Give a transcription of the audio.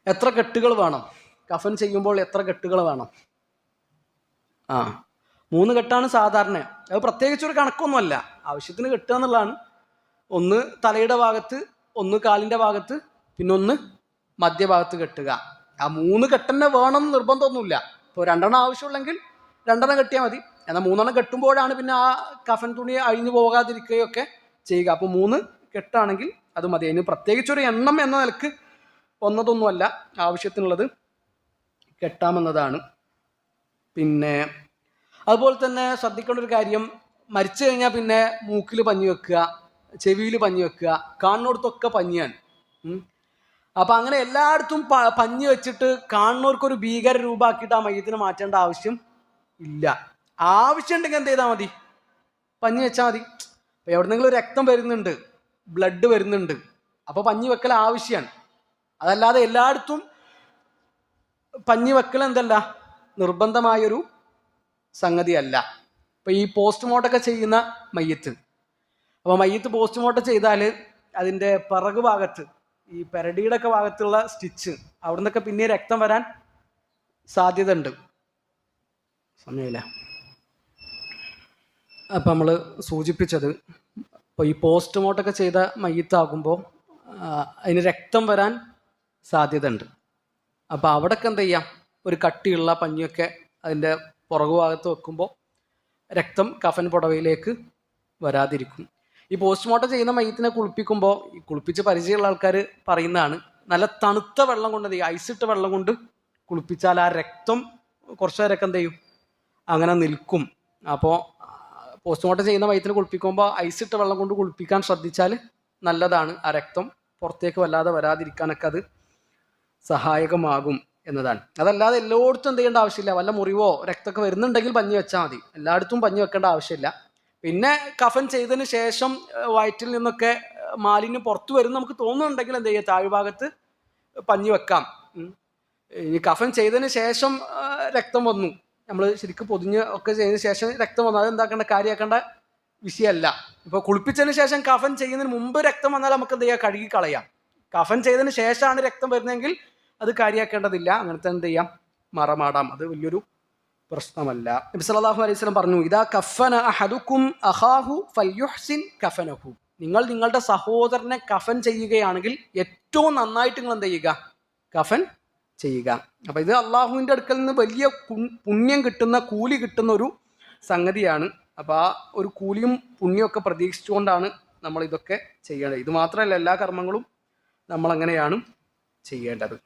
എത്ര കെട്ടുകൾ വേണം? കഫൻ ചെയ്യുമ്പോൾ എത്ര കെട്ടുകൾ വേണം? 3 കെട്ടാണ് സാധാരണ. അത് പ്രത്യേകിച്ചൊരു കണക്കൊന്നുമല്ല, ആവശ്യത്തിന് കെട്ടുക എന്നുള്ളതാണ്. ഒന്ന് തലയുടെ ഭാഗത്ത്, ഒന്ന് കാലിൻ്റെ ഭാഗത്ത്, പിന്നെ ഒന്ന് മധ്യഭാഗത്ത് കെട്ടുക. ആ 3 കെട്ടന്നെ വേണം നിർബന്ധമൊന്നുമില്ല. ഇപ്പോൾ 2 ആവശ്യമുള്ളെങ്കിൽ 2 കെട്ടിയാൽ മതി. എന്നാൽ 3 കെട്ടുമ്പോഴാണ് പിന്നെ ആ കഫൻ തുണി അഴിഞ്ഞു പോകാതിരിക്കുകയൊക്കെ ചെയ്യുക. അപ്പോൾ 3 കെട്ടാണെങ്കിൽ അത് മതി. അതിന് പ്രത്യേകിച്ചൊരു എണ്ണം എന്ന നിലക്ക് ഒന്നതൊന്നുമല്ല, ആവശ്യത്തിനുള്ളത് കെട്ടാമെന്നതാണ്. പിന്നെ അതുപോലെ തന്നെ ശ്രദ്ധിക്കേണ്ട ഒരു കാര്യം, മരിച്ചു കഴിഞ്ഞാൽ പിന്നെ മൂക്കിൽ പഞ്ഞി വെക്കുക, ചെവിയിൽ പഞ്ഞി വെക്കുക, കാണുന്നിടത്തൊക്കെ പഞ്ഞിയാണ്. അപ്പം അങ്ങനെ എല്ലായിടത്തും പഞ്ഞി വെച്ചിട്ട് കാണുന്നവർക്കൊരു ഭീകര രൂപമാക്കിയിട്ട് ആ മയ്യത്തിനെ മാറ്റേണ്ട ആവശ്യം ഇല്ല. ആവശ്യം ഉണ്ടെങ്കിൽ എന്ത് ചെയ്താൽ മതി? പഞ്ഞി വെച്ചാൽ മതി. അപ്പം എവിടെന്നെങ്കിലും രക്തം വരുന്നുണ്ട്, ബ്ലഡ് വരുന്നുണ്ട്, അപ്പോൾ പഞ്ഞി വെക്കൽ ആവശ്യമാണ്. അതല്ലാതെ എല്ലായിടത്തും പഞ്ഞി വെക്കൽ എന്തല്ല, നിർബന്ധമായൊരു സംഗതിയല്ല. ഇപ്പം ഈ പോസ്റ്റ്മോർട്ടമൊക്കെ ചെയ്യുന്ന മയ്യത്ത്, അപ്പോൾ മയ്യത്ത് പോസ്റ്റ്മോർട്ടം ചെയ്താൽ അതിൻ്റെ പിറകു ഭാഗത്ത്, ഈ പെരടിയുടെ ഒക്കെ ഭാഗത്തുള്ള സ്റ്റിച്ച്, അവിടെ നിന്നൊക്കെ പിന്നെ രക്തം വരാൻ സാധ്യത ഉണ്ട്. സമയമില്ല. അപ്പം നമ്മൾ സൂചിപ്പിച്ചത്, ഇപ്പോൾ ഈ പോസ്റ്റ്മോർട്ടമൊക്കെ ചെയ്ത മയ്യത്താകുമ്പോൾ അതിന് രക്തം വരാൻ സാധ്യത ഉണ്ട്. അപ്പോൾ അവിടെയൊക്കെ എന്ത് ചെയ്യാം, ഒരു കട്ടിയുള്ള പഞ്ഞിയൊക്കെ അതിൻ്റെ പുറകു ഭാഗത്ത് വെക്കുമ്പോൾ രക്തം കഫൻ പുടവയിലേക്ക് വരാതിരിക്കും. ഈ പോസ്റ്റ്മോർട്ടം ചെയ്യുന്ന മയ്യത്തിനെ കുളിപ്പിക്കുമ്പോൾ, ഈ കുളിപ്പിച്ച് പരിചയമുള്ള ആൾക്കാർ പറയുന്നതാണ്, നല്ല തണുത്ത വെള്ളം കൊണ്ട്, ഈ ഐസിട്ട വെള്ളം കൊണ്ട് കുളിപ്പിച്ചാൽ ആ രക്തം കുറച്ച് നേരമൊക്കെ എന്ത് ചെയ്യും, അങ്ങനെ നിൽക്കും. അപ്പോൾ പോസ്റ്റ്മോർട്ടം ചെയ്യുന്ന മയ്യത്തിനെ കുളിപ്പിക്കുമ്പോൾ ഐസിട്ട വെള്ളം കൊണ്ട് കുളിപ്പിക്കാൻ ശ്രദ്ധിച്ചാൽ നല്ലതാണ്. ആ രക്തം പുറത്തേക്ക് വല്ലാതെ വരാതിരിക്കാനൊക്കെ അത് സഹായകമാകും എന്നതാണ്. അതല്ലാതെ എല്ലായിടത്തും എന്ത് ചെയ്യേണ്ട ആവശ്യമില്ല. വല്ല മുറിവോ രക്തമൊക്കെ വരുന്നുണ്ടെങ്കിൽ പഞ്ഞി വെച്ചാൽ മതി, എല്ലായിടത്തും പഞ്ഞി വെക്കേണ്ട ആവശ്യമില്ല. പിന്നെ കഫൻ ചെയ്തതിന് ശേഷം വയറ്റിൽ നിന്നൊക്കെ മാലിന്യം പുറത്തു വരും നമുക്ക് തോന്നുന്നുണ്ടെങ്കിൽ എന്ത് ചെയ്യുക, താഴ്ഭാഗത്ത് പഞ്ഞി വെക്കാം. ഈ കഫൻ ചെയ്തതിന് ശേഷം രക്തം വന്നു, നമ്മൾ ശരിക്കും പൊതിഞ്ഞ് ഒക്കെ ചെയ്തതിന് ശേഷം രക്തം വന്നു, അതെന്താക്കേണ്ട, കാര്യമാക്കേണ്ട വിഷയമല്ല. ഇപ്പോൾ കുളിപ്പിച്ചതിന് ശേഷം കഫൻ ചെയ്യുന്നതിന് മുമ്പ് രക്തം വന്നാൽ നമുക്ക് എന്ത് ചെയ്യുക, കഴുകി കളയാം. കഫൻ ചെയ്തതിന് ശേഷമാണ് രക്തം വരുന്നതെങ്കിൽ അത് കാര്യമാക്കേണ്ടതില്ല, അങ്ങനത്തെ എന്ത് ചെയ്യാം, മറമാടാം, അത് വലിയൊരു പ്രശ്നമല്ല. നബി സല്ലല്ലാഹു അലൈഹി വസല്ലം പറഞ്ഞു, ഇദാ കഫന അഹദുക്കും അഖാഹു ഫൽയുഹ്സിൻ കഫനഹു. നിങ്ങൾ നിങ്ങളുടെ സഹോദരനെ കഫൻ ചെയ്യുകയാണെങ്കിൽ ഏറ്റവും നന്നായിട്ട് നിങ്ങൾ എന്ത് ചെയ്യുക, കഫൻ ചെയ്യുക. അപ്പം ഇത് അള്ളാഹുവിൻ്റെ അടുക്കൽ നിന്ന് വലിയ പുണ്യം കിട്ടുന്ന, കൂലി കിട്ടുന്ന ഒരു സംഗതിയാണ്. അപ്പോൾ ആ ഒരു കൂലിയും പുണ്യമൊക്കെ പ്രതീക്ഷിച്ചുകൊണ്ടാണ് നമ്മൾ ഇതൊക്കെ ചെയ്യേണ്ടത്. ഇത് മാത്രമല്ല, എല്ലാ കർമ്മങ്ങളും നമ്മളങ്ങനെയാണ് ചെയ്യേണ്ടത്.